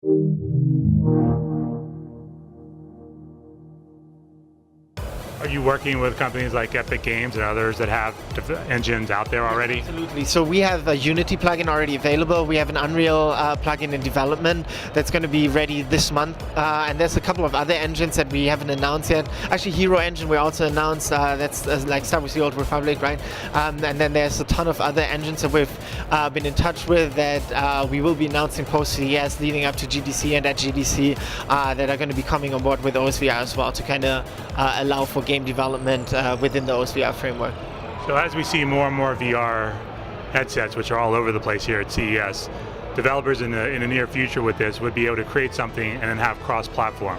Are you working with companies like Epic Games and others that have engines out there already? Absolutely. So we have a Unity plugin already available. We have an Unreal plugin in development that's going to be ready this month. And there's a couple of other engines that we haven't announced yet. Actually, Hero Engine we also announced. That's like Star Wars: The Old Republic, right? And then there's a ton of other engines that we've been in touch with that we will be announcing post-CES leading up to GDC and at GDC that are going to be coming on board with OSVR as well to kind of allow for game development within the OSVR framework. So as we see more and more VR headsets, which are all over the place here at CES, developers in the near future with this would be able to create something and then have cross-platform.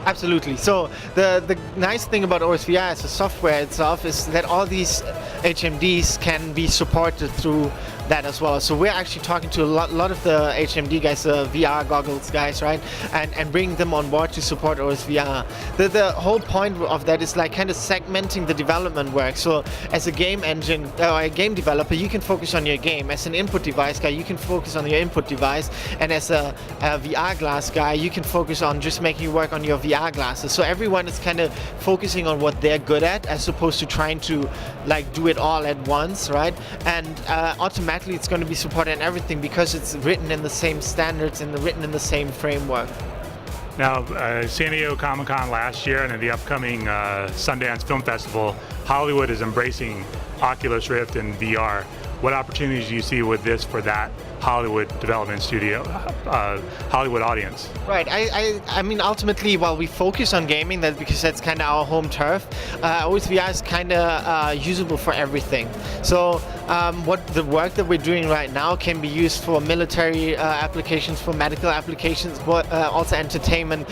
Absolutely. So the nice thing about OSVR as a software itself is that all these HMDs can be supported through that as well. So we're actually talking to a lot of the HMD guys, the VR goggles guys, right? And bringing them on board to support OSVR. The whole point of that is like kind of segmenting the development work. So as a game engine or a game developer, you can focus on your game. As an input device guy, you can focus on your input device. And as a VR glass guy, you can focus on just making work on your VR glasses. So everyone is kind of focusing on what they're good at as opposed to trying to like do it all at once, right? And automatically it's going to be supported in everything because it's written in the same standards and written in the same framework. Now, San Diego Comic-Con last year and at the upcoming Sundance Film Festival, Hollywood is embracing Oculus Rift and VR. What opportunities do you see with this for that Hollywood development studio, Hollywood audience? Right. I mean, ultimately, while we focus on gaming, that's because that's kind of our home turf. OSVR is kind of usable for everything. So what the work that we're doing right now can be used for military applications, for medical applications, but also entertainment.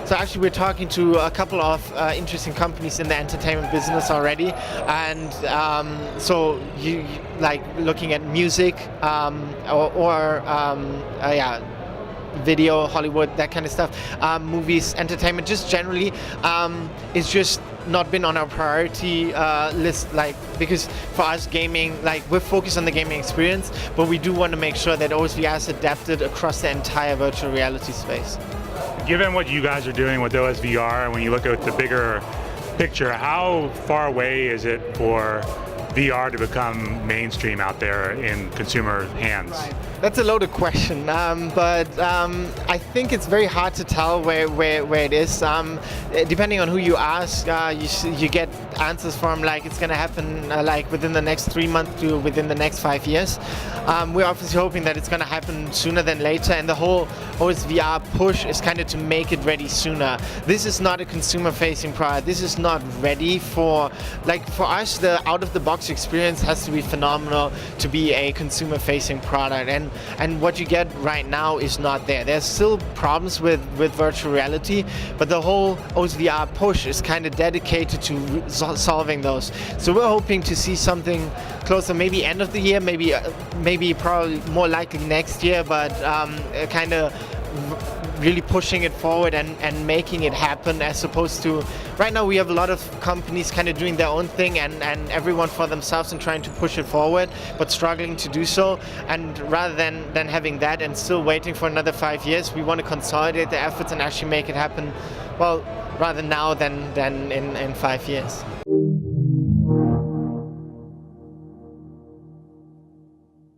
So actually, we're talking to a couple of interesting companies in the entertainment business already, and so you like looking at music or video, Hollywood, that kind of stuff, movies, entertainment, just generally, it's just not been on our priority list, like, because for us gaming, like, we're focused on the gaming experience, but we do want to make sure that OSVR is adapted across the entire virtual reality space. Given what you guys are doing with OSVR, when you look at the bigger picture, how far away is it for VR to become mainstream out there in consumer hands? Right. That's a loaded question, but I think it's very hard to tell where it is. Depending on who you ask, you get answers from like it's going to happen like within the next 3 months to within the next 5 years. We're obviously hoping that it's going to happen sooner than later, and the whole OSVR push is kind of to make it ready sooner. This is not a consumer-facing product. This is not ready for, like, for us, the out-of-the-box experience has to be phenomenal to be a consumer-facing product, and what you get right now is not there. There's still problems with virtual reality, but the whole OSVR push is kind of dedicated to solving those. So we're hoping to see something closer, maybe end of the year, maybe probably more likely next year, but kind of really pushing it forward and making it happen, as opposed to right now we have a lot of companies kind of doing their own thing and everyone for themselves and trying to push it forward but struggling to do so. And rather than having that and still waiting for another 5 years, we want to consolidate the efforts and actually make it happen, well, rather now than in 5 years.